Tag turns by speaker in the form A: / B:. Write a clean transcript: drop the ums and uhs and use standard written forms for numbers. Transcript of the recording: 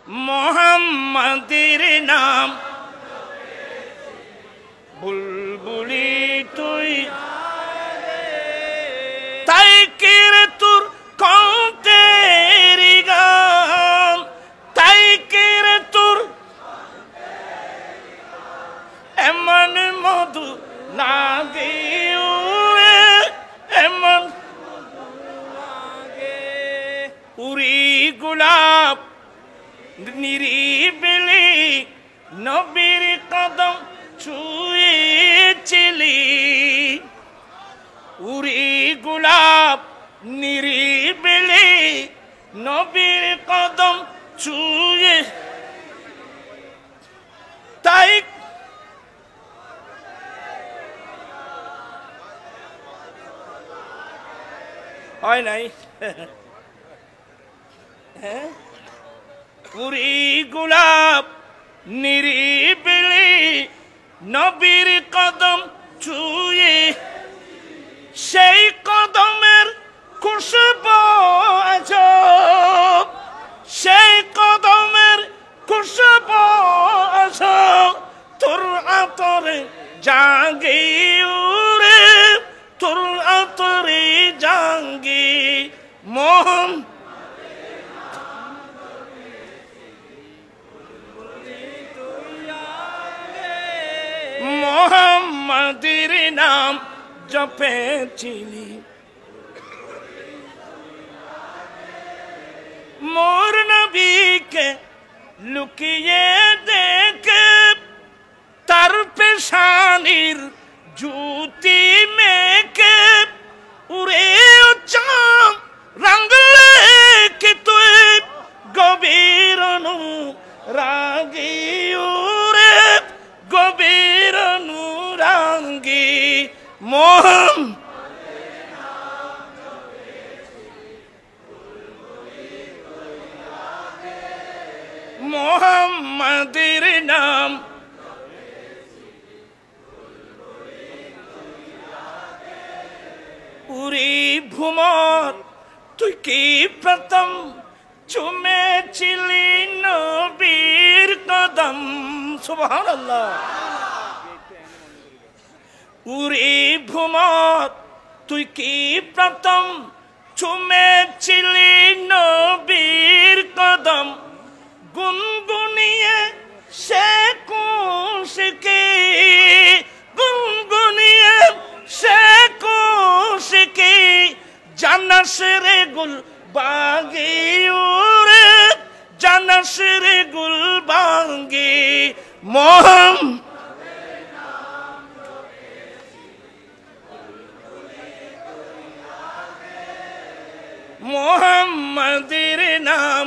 A: মোহাম্মদের নাম বুলবুলি তুই তাই কেরে তোর কণ্ঠের গান তাই কেরে তোর এমন মধু লাগে এমন উড়ি গোলাপ নিরিবিলি নবীর কদম ছুঁয়েছিলি উড়ি গোলাপ নিরিবিলি নবীর কদম ছুঁয়ে তাই হয় নাই হ্যাঁ উড়ি গোলাপ নিরিবিলি নবীর কদম ছুঁয়ে সেই কদমের খুশবু আজব সেই কদমের খুশবু আজব তোর আতরে জাগে উড়ে তোর আতরে জাগে মোহন মোহাম্মদের নাম জপেছিলি মোর নবীকে লুকিয়ে দেখে তার পেশানির জুতি মেকে উড়ে চাম রঙলে কে তুই গভীর রাগি উড়ে গভীর নুরাঙ্গি মোহন মোহাম্মদের নাম উড়ি ভুমর তুই কি প্রথম চুমেছিলি নবীর কদম সুবহানাল্লাহ উড়ি ভুমর তুই কি প্রথম চুমেছিলি নবীর কদম গুনগুনিয়ে সে কুশকে গুনগুনিয়ে সে কুশকে জানাস রে গুল বাগি উড়ে জানাস রে গুল বাগি মোহম মোহাম্মদের নাম